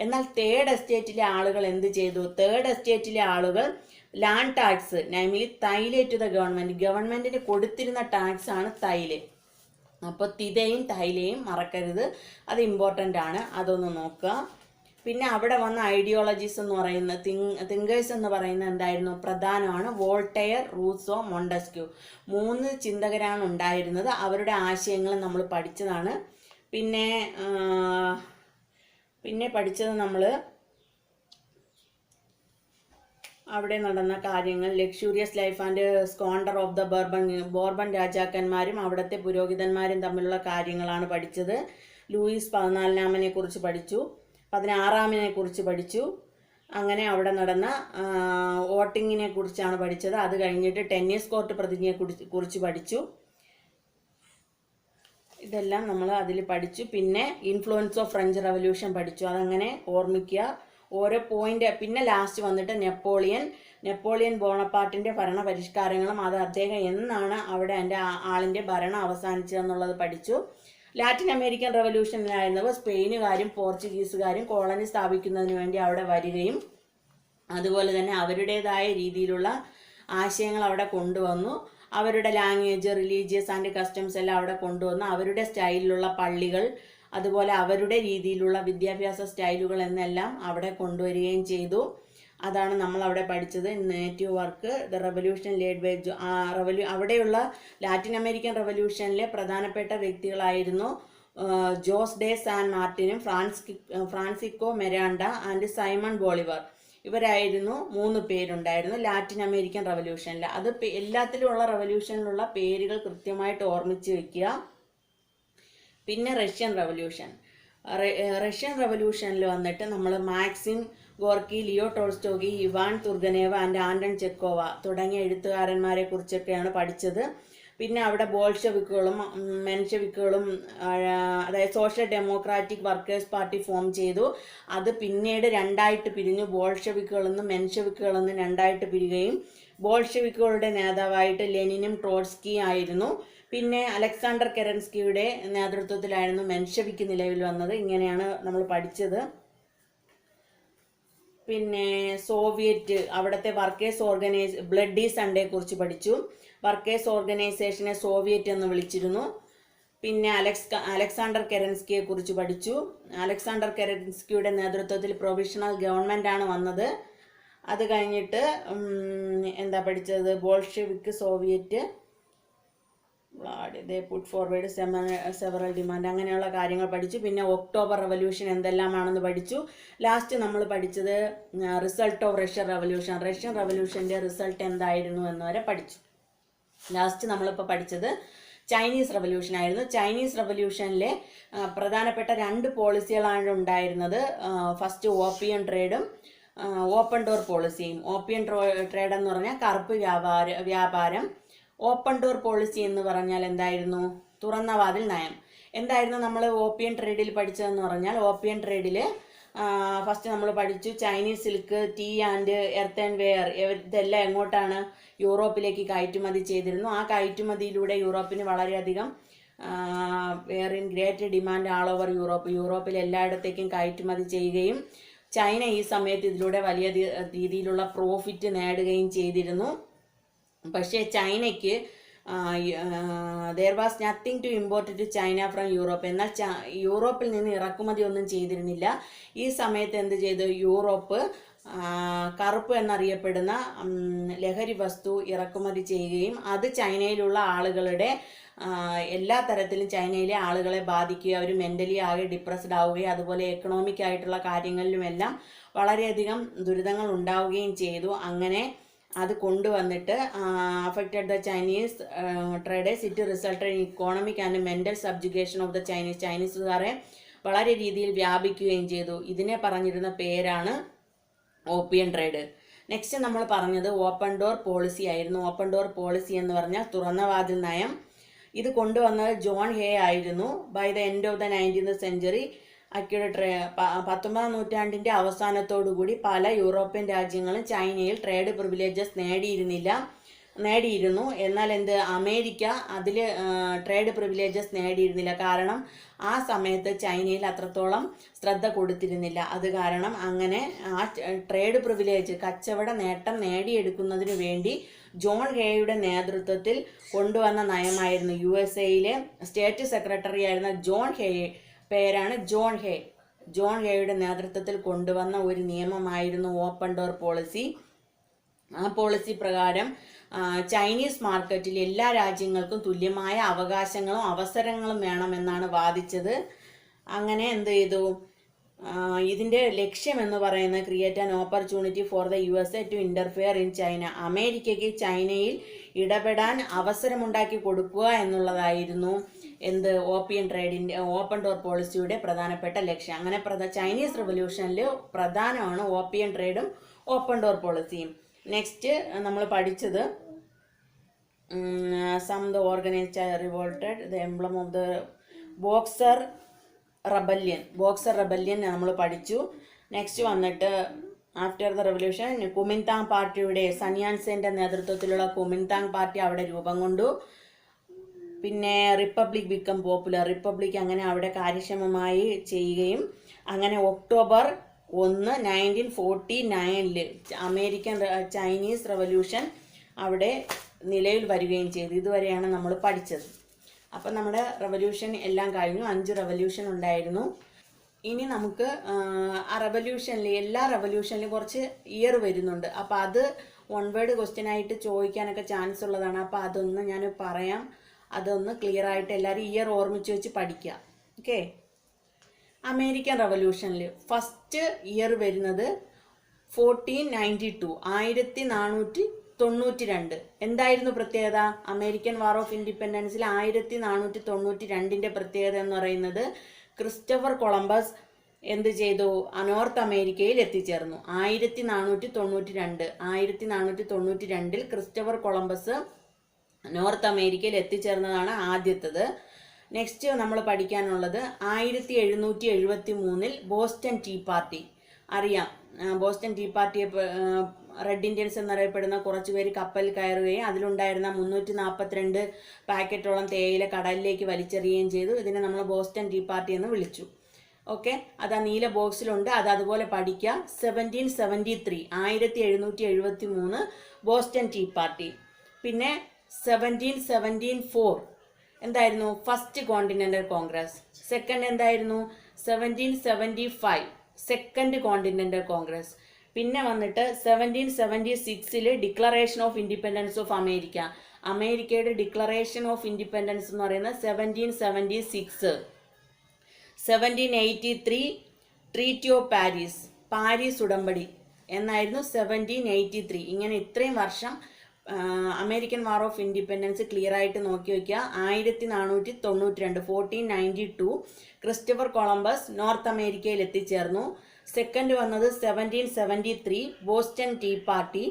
എന്നാൽ തേർഡ് എസ്റ്റേറ്റിലെ ആളുകൾ എന്ത് ചെയ്തു? തേർഡ് എസ്റ്റേറ്റിലെ ആളുകൾ land tax namely taille to the government, ഗവൺമെൻറ്റിന് കൊടുത്തിരുന്ന ടാക്സ് ആണ് തൈല്. അപ്പോൾ തിതയും തൈലയും മറക്കരുത്, അത് ഇമ്പോർട്ടൻ്റ് ആണ്, അതൊന്ന് നോക്കുക. പിന്നെ അവിടെ വന്ന ഐഡിയോളജീസ് എന്ന് പറയുന്ന തിങ്കേഴ്സ് എന്ന് പറയുന്നത് എന്തായിരുന്നു? പ്രധാനമാണ് വോൾട്ടയർ, റൂസോ, മോണ്ടസ്ക്യൂ. 3 ചിന്തകരാണ് ഉണ്ടായിരുന്നത്. അവരുടെ ആശയങ്ങൾ നമ്മൾ പഠിച്ചതാണ്. പിന്നെ പഠിച്ചത് നമ്മൾ അവിടെ നടന്ന കാര്യങ്ങൾ, luxurious life and squander of the Bourbon രാജാക്കന്മാരും അവിടുത്തെ പുരോഹിതന്മാരും തമ്മിലുള്ള കാര്യങ്ങളാണ് പഠിച്ചത്. ലൂയിസ് 14ാമനെ കുറിച്ച് പഠിച്ചു, 16ാമനെ കുറിച്ച് പഠിച്ചു. അങ്ങനെ അവിടെ നടന്ന വോട്ടിങ്ങിനെ കുറിച്ചാണ് പഠിച്ചത്. അത് കഴിഞ്ഞിട്ട് ടെന്നീസ് കോർട്ട് പ്രതിജ്ഞയെ കുറിച്ച് പഠിച്ചു. ഇതെല്ലാം നമ്മൾ അതിൽ പഠിച്ചു. പിന്നെ ഇൻഫ്ലുവൻസ് ഓഫ് ഫ്രഞ്ച് റവല്യൂഷൻ പഠിച്ചു. അതങ്ങനെ ഓർമ്മിക്കുക ഓരോ പോയിന്റ്. പിന്നെ ലാസ്റ്റ് വന്നിട്ട് നെപ്പോളിയൻ ബോണപ്പാർട്ടിൻ്റെ ഭരണ പരിഷ്കാരങ്ങളും അത് അദ്ദേഹം എന്നാണ് അവിടെ എൻ്റെ ആളിൻ്റെ ഭരണം അവസാനിച്ചതെന്നുള്ളത് പഠിച്ചു. ലാറ്റിൻ അമേരിക്കൻ റവല്യൂഷനിലായിരുന്നവർ സ്പെയിനുകാരും പോർച്ചുഗീസുകാരും കോളനി സ്ഥാപിക്കുന്നതിന് വേണ്ടി അവിടെ വരികയും അതുപോലെ തന്നെ അവരുടേതായ രീതിയിലുള്ള ആശയങ്ങൾ അവിടെ കൊണ്ടുവന്നു. അവരുടെ ലാംഗ്വേജ്, റിലീജിയസ് ആൻഡ് കസ്റ്റംസ് എല്ലാം അവിടെ കൊണ്ടുവന്നു. അവരുടെ സ്റ്റൈലിലുള്ള പള്ളികൾ, അതുപോലെ അവരുടെ രീതിയിലുള്ള വിദ്യാഭ്യാസ സ്റ്റൈലുകൾ എന്നെല്ലാം അവിടെ കൊണ്ടുവരികയും ചെയ്തു. അതാണ് നമ്മൾ അവിടെ പഠിച്ചത്. Native work the revolution led by അവിടെയുള്ള ലാറ്റിൻ അമേരിക്കൻ റവല്യൂഷനിലെ പ്രധാനപ്പെട്ട വ്യക്തികളായിരുന്നു ജോസ് ഡെ സാൻ മാർട്ടിനും Francisco Miranda and Simon Bolivar. ഇവരായിരുന്നു 3 പേരുണ്ടായിരുന്നു ലാറ്റിൻ അമേരിക്കൻ റവല്യൂഷനിൽ. അത് എല്ലാത്തിലുമുള്ള റവല്യൂഷനിലുള്ള പേരുകൾ കൃത്യമായിട്ട് ഓർമ്മിച്ച് വയ്ക്കുക. പിന്നെ റഷ്യൻ റവല്യൂഷനിൽ വന്നിട്ട് നമ്മൾ Maxim Gorky, Leo Tolstoy, Ivan Turgenev and Anton Chekhov തുടങ്ങിയ എഴുത്തുകാരന്മാരെ കുറിച്ചൊക്കെയാണ് പഠിച്ചത്. പിന്നെ അവിടെ ബോൾഷെവിക്കുകളും മെൻഷെവിക്കുകളും അതായത് social democratic workers party form ചെയ്തു. അത് പിന്നീട് 2ആയിട്ട് പിരിഞ്ഞു. ബോൾഷെവിക്കുകളെന്നും മെൻഷെവിക്കുകളെന്നും 2ആയിട്ട് പിരിയുകയും ബോൾഷെവിക്കുകളുടെ നേതാവായിട്ട് ലെനിനും ട്രോട്സ്കി ആയിരുന്നു. പിന്നെ അലക്സാണ്ടർ കെറൻസ്കിയുടെ നേതൃത്വത്തിലായിരുന്നു മെൻഷെവിക്ക് നിലവിൽ വന്നത്. ഇങ്ങനെയാണ് നമ്മൾ പഠിച്ചത്. പിന്നെ സോവിയറ്റ്, അവിടുത്തെ വർക്കേഴ്സ് ബ്ലഡി സൺഡേ കുറിച്ച് പഠിച്ചു. വർക്കേഴ്സ് ഓർഗനൈസേഷനെ സോവിയറ്റ് എന്ന് വിളിച്ചിരുന്നു. പിന്നെ അലക്സാണ്ടർ കെറൻസ്കിയെ കുറിച്ച് പഠിച്ചു. അലക്സാണ്ടർ കെറൻസ്കിയുടെ നേതൃത്വത്തിൽ പ്രൊവിഷണൽ ഗവൺമെൻറ് ആണ് വന്നത്. അത് കഴിഞ്ഞിട്ട് എന്താ പഠിച്ചത്? ബോൾഷെവിക്, സോവിയറ്റ്, ദേ പുട്ട് ഫോർവേഡ് സെവറൽ ഡിമാൻഡ്, അങ്ങനെയുള്ള കാര്യങ്ങൾ പഠിച്ചു. പിന്നെ ഒക്ടോബർ റവല്യൂഷൻ എന്തെല്ലാമാണെന്ന് പഠിച്ചു. ലാസ്റ്റ് നമ്മൾ പഠിച്ചത് റിസൾട്ട് ഓഫ് റഷ്യൻ റവല്യൂഷൻ്റെ റിസൾട്ട് എന്തായിരുന്നു എന്ന് പഠിച്ചു. ലാസ്റ്റ് നമ്മളിപ്പോൾ പഠിച്ചത് ചൈനീസ് റവല്യൂഷൻ ആയിരുന്നു. ചൈനീസ് റവല്യൂഷനിലെ പ്രധാനപ്പെട്ട 2 പോളിസികളാണ് ഉണ്ടായിരുന്നത്. ഫസ്റ്റ് ഓപ്പിയം ട്രേഡും ഓപ്പൺ ഡോർ പോളിസിയും. ഓപ്പിയം ട്രേഡ് എന്ന് പറഞ്ഞാൽ കറുപ്പ് വ്യാപാരം. ഓപ്പൺ ഡോർ പോളിസി എന്ന് പറഞ്ഞാൽ എന്തായിരുന്നു? തുറന്ന വാതിൽ നയം. എന്തായിരുന്നു നമ്മൾ ഓപ്പിയം ട്രേഡിൽ പഠിച്ചതെന്ന് പറഞ്ഞാൽ, ഓപ്പിയം ട്രേഡിൽ ഫസ്റ്റ് നമ്മൾ പഠിച്ചു Chinese silk, tea and earthenware, ഇതെല്ലാം എങ്ങോട്ടാണ്? യൂറോപ്പിലേക്ക് കയറ്റുമതി ചെയ്തിരുന്നു. ആ കയറ്റുമതിയിലൂടെ യൂറോപ്പിന് വളരെയധികം in great demand all over യൂറോപ്പിൽ എല്ലായിടത്തേക്കും കയറ്റുമതി ചെയ്യുകയും ചൈന ഈ സമയത്ത് ഇതിലൂടെ വലിയ രീതിയിലുള്ള പ്രോഫിറ്റ് നേടുകയും ചെയ്തിരുന്നു. പക്ഷേ ചൈനയ്ക്ക് there was nothing to import to China from Europe. എന്നാൽ യൂറോപ്പിൽ നിന്ന് ഇറക്കുമതി ഒന്നും ചെയ്തിരുന്നില്ല. ഈ സമയത്ത് എന്ത് ചെയ്തു? യൂറോപ്പ് കറുപ്പ് എന്നറിയപ്പെടുന്ന ലഹരി വസ്തു ഇറക്കുമതി ചെയ്യുകയും അത് ചൈനയിലുള്ള ആളുകളുടെ എല്ലാ തരത്തിലും ചൈനയിലെ ആളുകളെ ബാധിക്കുകയും അവർ മെൻ്റലി ആകെ ഡിപ്രസ്ഡ് ആവുകയും അതുപോലെ എക്കണോമിക് ആയിട്ടുള്ള കാര്യങ്ങളിലുമെല്ലാം വളരെയധികം ദുരിതങ്ങൾ ഉണ്ടാവുകയും ചെയ്തു. അങ്ങനെ അത് കൊണ്ടുവന്നിട്ട് affected the Chinese traders. It resulted in economic and mental subjugation of the ചൈനീസുകാരെ വളരെ രീതിയിൽ വ്യാപിക്കുകയും ചെയ്തു. ഇതിനെ പറഞ്ഞിരുന്ന പേരാണ് ഓപ്പിയം ട്രേഡ്. നെക്സ്റ്റ് നമ്മൾ പറഞ്ഞത് ഓപ്പൺ ഡോർ പോളിസി ആയിരുന്നു. ഓപ്പൺ ഡോർ പോളിസി എന്ന് പറഞ്ഞാൽ തുറന്ന വാതിൽ നയം. ഇത് കൊണ്ടുവന്നത് ജോൺ ഹേ ആയിരുന്നു. By the end of the 19th century accurate 19ാം നൂറ്റാണ്ടിൻ്റെ അവസാനത്തോടുകൂടി പല യൂറോപ്യൻ രാജ്യങ്ങളും ചൈനയിൽ ട്രേഡ് പ്രിവിലേജസ് നേടിയിരുന്നു. എന്നാൽ അമേരിക്ക അതിൽ ട്രേഡ് പ്രിവിലേജസ് നേടിയിരുന്നില്ല. കാരണം ആ സമയത്ത് ചൈനയിൽ അത്രത്തോളം ശ്രദ്ധ കൊടുത്തിരുന്നില്ല. അത് കാരണം അങ്ങനെ ആ ട്രേഡ് പ്രിവിലേജ് കച്ചവട നേട്ടം നേടിയെടുക്കുന്നതിന് വേണ്ടി ജോൺ ഹേയുടെ നേതൃത്വത്തിൽ കൊണ്ടുവന്ന നയമായിരുന്നു. USA സ്റ്റേറ്റ് സെക്രട്ടറി ആയിരുന്ന ജോൺ ഹേ, പേരാണ് ജോൺ ഹേ. ജോൺ ഹേയുടെ നേതൃത്വത്തിൽ കൊണ്ടുവന്ന ഒരു നിയമമായിരുന്നു ഓപ്പൺ ഡോർ പോളിസി. ആ പോളിസി പ്രകാരം ചൈനീസ് മാർക്കറ്റിൽ എല്ലാ രാജ്യങ്ങൾക്കും തുല്യമായ അവകാശങ്ങളും അവസരങ്ങളും വേണമെന്നാണ് വാദിച്ചത്. അങ്ങനെ ചെയ്തു, ഇതിൻ്റെ ലക്ഷ്യം എന്ന് പറയുന്നത് create an opportunity for the USA to interfere in China. അമേരിക്കയ്ക്ക് ചൈനയിൽ ഇടപെടാൻ അവസരമുണ്ടാക്കി കൊടുക്കുക എന്നുള്ളതായിരുന്നു ഓപ്പിയം ട്രേഡിൻ്റെ ഓപ്പൺ ഡോർ പോളിസിയുടെ പ്രധാനപ്പെട്ട ലക്ഷ്യം. അങ്ങനെ ചൈനീസ് റെവല്യൂഷനിൽ പ്രധാനമാണ് ഓപ്പിയം ട്രേഡും ഓപ്പൺ ഡോർ പോളിസിയും. നെക്സ്റ്റ് നമ്മൾ പഠിച്ചത് the organised revolted the emblem of the boxer rebellion നമ്മൾ പഠിച്ചു. നെക്സ്റ്റ് വന്നിട്ട് ആഫ്റ്റർ ദ റെവല്യൂഷൻ കുമിൻതാങ് പാർട്ടിയുടെ സൻയാൻസെൻ്റെ നേതൃത്വത്തിലുള്ള കുമിൻതാങ് പാർട്ടി അവിടെ രൂപം കൊണ്ടു. പിന്നെ റിപ്പബ്ലിക് ബിക്കം പോപ്പുലർ, റിപ്പബ്ലിക് അങ്ങനെ അവിടെ കാര്യക്ഷമമായി ചെയ്യുകയും അങ്ങനെ ഒക്ടോബർ 1, 1949 അമേരിക്കൻ ചൈനീസ് റെവല്യൂഷൻ അവിടെ നിലയിൽ വരികയും ചെയ്തു. ഇതുവരെയാണ് നമ്മൾ പഠിച്ചത്. അപ്പം നമ്മുടെ റെവല്യൂഷൻ എല്ലാം കഴിഞ്ഞു. 5 റെവല്യൂഷൻ ഉണ്ടായിരുന്നു. ഇനി നമുക്ക് ആ റെവല്യൂഷനിൽ എല്ലാ റെവല്യൂഷനിലും കുറച്ച് ഇയർ വരുന്നുണ്ട്. അപ്പോൾ അത് വൺ വേർഡ് ക്വസ്റ്റ്യൻ ആയിട്ട് ചോദിക്കാനൊക്കെ ചാൻസ് ഉള്ളതാണ്. അപ്പോൾ അതൊന്ന് ഞാൻ പറയാം, അതൊന്ന് ക്ലിയർ ആയിട്ട് എല്ലാവരും ഇയർ ഓർമ്മിച്ച് വെച്ച് പഠിക്കുക. ഓക്കെ. അമേരിക്കൻ റെവല്യൂഷനിൽ ഫസ്റ്റ് ഇയർ വരുന്നത് 1492, 1492. എന്തായിരുന്നു പ്രത്യേകത? അമേരിക്കൻ വാർ ഓഫ് ഇൻഡിപെൻഡൻസിൽ 1492ൻ്റെ പ്രത്യേകത എന്ന് പറയുന്നത് ക്രിസ്റ്റഫർ കൊളംബസ് ചെയ്തു? നോർത്ത് അമേരിക്കയിൽ എത്തിച്ചേർന്നു. 1492 ക്രിസ്റ്റഫർ കൊളംബസ് നോർത്ത് അമേരിക്കയിൽ എത്തിച്ചേർന്നതാണ് ആദ്യത്തത്. നെക്സ്റ്റ് നമ്മൾ പഠിക്കാനുള്ളത് 1773 ബോസ്റ്റൺ ടീ പാർട്ടി. അറിയാം, ബോസ്റ്റൺ ടീ പാർട്ടിയെ റെഡ് ഇന്ത്യൻസ് എന്നറിയപ്പെടുന്ന കുറച്ച് പേര് കപ്പൽ കയറുകയും അതിലുണ്ടായിരുന്ന 342 പാക്കറ്റോളം തേയില കടലിലേക്ക് വലിച്ചെറിയുകയും ചെയ്തു. ഇതിനെ നമ്മൾ ബോസ്റ്റൺ ടീ പാർട്ടി എന്ന് വിളിച്ചു. ഓക്കെ, അത് ആ നീല ബോക്സിലുണ്ട്, അത് അതുപോലെ പഠിക്കുക. 1773 ബോസ്റ്റൺ ടീ പാർട്ടി. പിന്നെ 1774 എന്തായിരുന്നു? First continental congress. സെക്കൻഡ് എന്തായിരുന്നു? 1775 സെക്കൻഡ് കോണ്ടിനെൻ്റൽ കോൺഗ്രസ്. പിന്നെ വന്നിട്ട് 1776 declaration of independence of America. അമേരിക്കയുടെ ഡിക്ലറേഷൻ ഓഫ് ഇൻഡിപെൻഡൻസ് എന്ന് പറയുന്നത് 1776. 1783 ട്രീറ്റി ഓഫ് പാരീസ് ഉടമ്പടി എന്നായിരുന്നു 1783. ഇങ്ങനെ ഇത്രയും വർഷം American war of independence clear ആയിട്ട് നോക്കി വയ്ക്കുക. 1492 1492 ക്രിസ്റ്റഫർ കൊളംബസ് നോർത്ത് അമേരിക്കയിൽ എത്തിച്ചേർന്നു. സെക്കൻഡ് വന്നത് 1773 Boston tea party.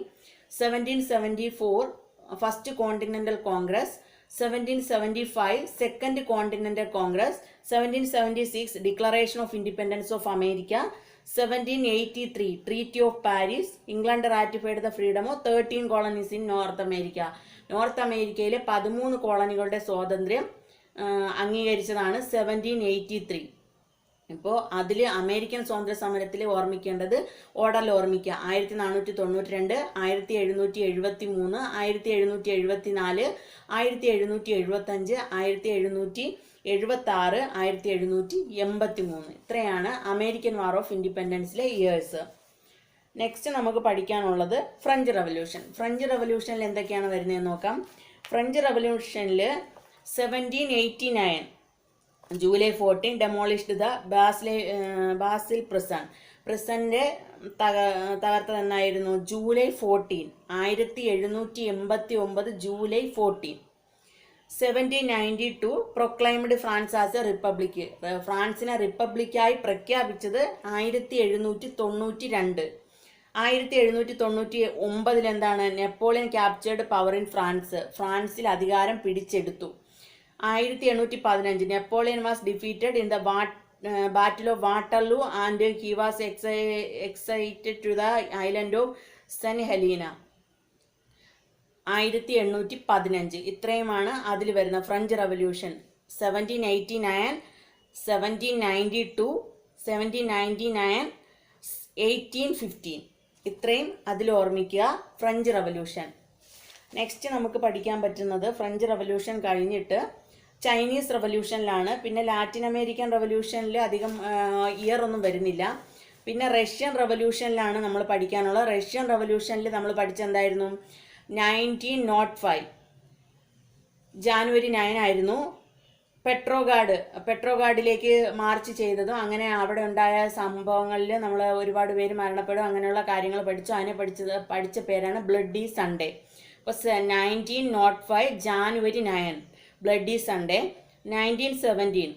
1774 first continental congress. 1775 second continental congress. 1776 declaration of independence of America. 1783 treaty of Paris. England ratified the freedom of 13 colonies in North America. North അമേരിക്കയിലെ 13 കോളനികളുടെ സ്വാതന്ത്ര്യം അംഗീകരിച്ചതാണ് 1783. ഇപ്പോൾ അതിൽ American സ്വാതന്ത്ര്യ സമരത്തിൽ ഓർമ്മിക്കേണ്ടത് ഓർഡറിൽ ഓർമ്മിക്കുക. 1492, 1773, 1774, 1775, 1776, 1783. ഇത്രയാണ് അമേരിക്കൻ വാർ ഓഫ് ഇൻഡിപെൻഡൻസിലെ ഇയേഴ്സ്. നെക്സ്റ്റ് നമുക്ക് പഠിക്കാനുള്ളത് ഫ്രഞ്ച് റവല്യൂഷൻ. ഫ്രഞ്ച് റവല്യൂഷനിൽ എന്തൊക്കെയാണ് വരുന്നതെന്ന് നോക്കാം. ഫ്രഞ്ച് റവല്യൂഷനിൽ 1789 July 14 demolished the Basel prison. പ്രിസന്റെ തകർത്തതെന്നായിരുന്നു? July 14, 1789 July 14. 1792 proclaimed France as a republic. ഫ്രാൻസിനെ റിപ്പബ്ലിക്കായി പ്രഖ്യാപിച്ചത് 1792. 1799 എന്താണ്? Napoleon captured power in France. ഫ്രാൻസിൽ അധികാരം പിടിച്ചെടുത്തു. 1815 Napoleon was defeated in the battle of Waterloo and he was excited to the island of saint Helena. 1815. ഇത്രയുമാണ് അതിൽ വരുന്ന ഫ്രഞ്ച് റവല്യൂഷൻ. 1789, 1792, 1799, 1815. ഇത്രയും അതിൽ ഓർമ്മിക്കുക, ഫ്രഞ്ച് റവല്യൂഷൻ. നെക്സ്റ്റ് നമുക്ക് പഠിക്കാൻ പറ്റുന്നത് ഫ്രഞ്ച് റവല്യൂഷൻ കഴിഞ്ഞിട്ട് ചൈനീസ് റവല്യൂഷനിലാണ്. പിന്നെ ലാറ്റിൻ അമേരിക്കൻ റവല്യൂഷനിൽ അധികം ഇയർ ഒന്നും വരുന്നില്ല. പിന്നെ റഷ്യൻ റവല്യൂഷനിലാണ് നമ്മൾ പഠിക്കാനുള്ളത്. റഷ്യൻ റവല്യൂഷനിൽ നമ്മൾ പഠിച്ചെന്തായിരുന്നു? 1905 ജാനുവരി 9 ആയിരുന്നു പെട്രോഗാഡിലേക്ക് മാർച്ച് ചെയ്തതും. അങ്ങനെ അവിടെ ഉണ്ടായ സംഭവങ്ങളിൽ നമ്മൾ ഒരുപാട് പേര് മരണപ്പെടും, അങ്ങനെയുള്ള കാര്യങ്ങൾ പഠിച്ചു. അതിനെ പഠിച്ച പേരാണ് ബ്ലഡി സൺഡേ. അപ്പോൾ 1905 ജാനുവരി 9 ബ്ലഡി സൺഡേ. 1917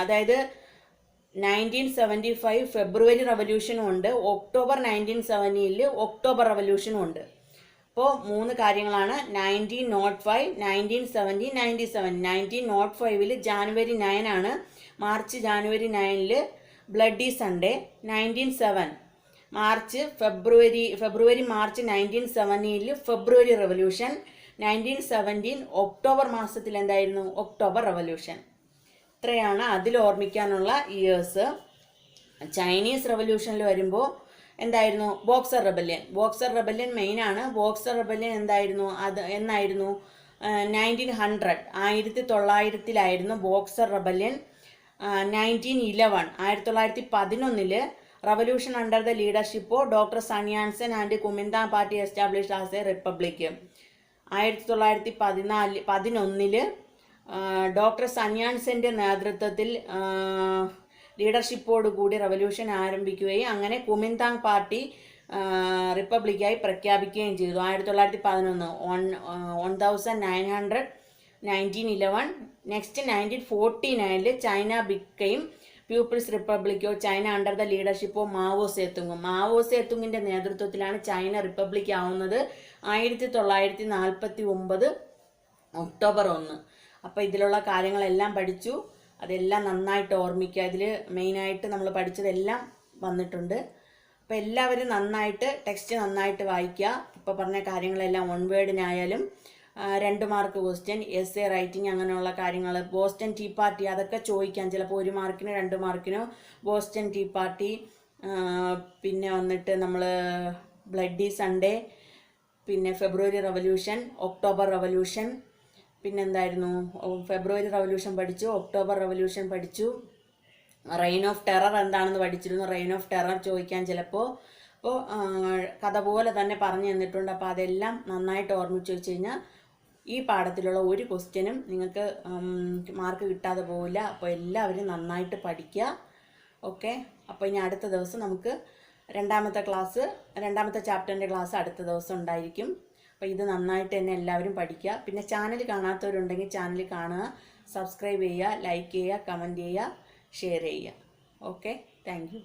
അതായത് 1975 ഫെബ്രുവരി റവല്യൂഷനും ഉണ്ട്. ഒക്ടോബർ 1970 ഒക്ടോബർ റവല്യൂഷനും ഉണ്ട്. അപ്പോൾ 3 കാര്യങ്ങളാണ്. 1905, 1970, 97. 1905 ജാനുവരി 9 ആണ്. March January 9 bloody Sunday. 1907 February march 1970 February revolution. 1917 October മാസത്തിൽ എന്തായിരുന്നു? October revolution. ഇത്രയാണ് അതിൽ ഓർമ്മിക്കാനുള്ള ഇയേഴ്സ്. ചൈനീസ് റവല്യൂഷനിൽ വരുമ്പോൾ എന്തായിരുന്നു? ബോക്സർ റെബല്യൻ മെയിനാണ്. ബോക്സർ റെബല്യൻ എന്നായിരുന്നു? 1900 1900 boxer rebellion. 1911 1911 revolution under the leadership of doctor Sun Yat-sen and Kuomintang party established as a republic. 1911 doctor Sun യാൻസന്റെ നേതൃത്വത്തിൽ ലീഡർഷിപ്പോട് കൂടി റവല്യൂഷൻ ആരംഭിക്കുകയും അങ്ങനെ കുമിന്താങ് പാർട്ടി റിപ്പബ്ലിക്കായി പ്രഖ്യാപിക്കുകയും ചെയ്തു. 1911 1900 1911. Next 1949 China became people's republic of China under the leadership of Mao സേത്തുങ്ങിൻ്റെ നേതൃത്വത്തിലാണ് ചൈന റിപ്പബ്ലിക് ആവുന്നത്. 1949 ഒക്ടോബർ 1. അപ്പോൾ ഇതിലുള്ള കാര്യങ്ങളെല്ലാം പഠിച്ചു. അതെല്ലാം നന്നായിട്ട് ഓർമ്മിക്കുക. ഇതിൽ മെയിനായിട്ട് നമ്മൾ പഠിച്ചതെല്ലാം വന്നിട്ടുണ്ട്. അപ്പോൾ എല്ലാവരും നന്നായിട്ട് ടെക്സ്റ്റ് നന്നായിട്ട് വായിക്കുക. ഇപ്പോൾ പറഞ്ഞ കാര്യങ്ങളെല്ലാം 1 വേർഡിനായാലും 2 മാർക്ക് ക്വസ്റ്റ്യൻ, എസ്സേ റൈറ്റിംഗ്, അങ്ങനെയുള്ള കാര്യങ്ങൾ. ബോസ്റ്റൺ ടീ പാർട്ടി അതൊക്കെ ചോദിക്കാം ചിലപ്പോൾ 1 മാർക്കിനോ 2 മാർക്കിനോ. ബോസ്റ്റൺ ടീ പാർട്ടി, പിന്നെ വന്നിട്ട് നമ്മൾ ബ്ലഡി സൺഡേ, പിന്നെ ഫെബ്രുവരി റവല്യൂഷൻ, ഒക്ടോബർ റവല്യൂഷൻ, പിന്നെന്തായിരുന്നു? ഫെബ്രുവരി റവല്യൂഷൻ പഠിച്ചു, ഒക്ടോബർ റവല്യൂഷൻ പഠിച്ചു. റെയിൻ ഓഫ് ടെറർ എന്താണെന്ന് പഠിച്ചിരുന്നു. റെയിൻ ഓഫ് ടെറർ ചോദിക്കാൻ ചിലപ്പോൾ. അപ്പോൾ കഥ പോലെ തന്നെ പറഞ്ഞു തന്നിട്ടുണ്ട്. അപ്പോൾ അതെല്ലാം നന്നായിട്ട് ഓർമ്മിച്ച് വെച്ച് കഴിഞ്ഞാൽ ഈ പാഠത്തിലുള്ള ഒരു ക്വസ്റ്റ്യനും നിങ്ങൾക്ക് മാർക്ക് കിട്ടാതെ പോവില്ല. അപ്പോൾ എല്ലാവരും നന്നായിട്ട് പഠിക്കുക. ഓക്കെ. അപ്പോൾ ഇനി അടുത്ത ദിവസം നമുക്ക് രണ്ടാമത്തെ ചാപ്റ്ററിൻ്റെ ക്ലാസ് അടുത്ത ദിവസം ഉണ്ടായിരിക്കും. അപ്പോൾ ഇത് നന്നായിട്ട് തന്നെ എല്ലാവരും പഠിക്കുക. പിന്നെ ചാനൽ കാണാത്തവരുണ്ടെങ്കിൽ ചാനൽ കാണുക, സബ്സ്ക്രൈബ് ചെയ്യുക, ലൈക്ക് ചെയ്യുക, കമൻറ്റ് ചെയ്യുക, ഷെയർ ചെയ്യുക. Okay, thank you.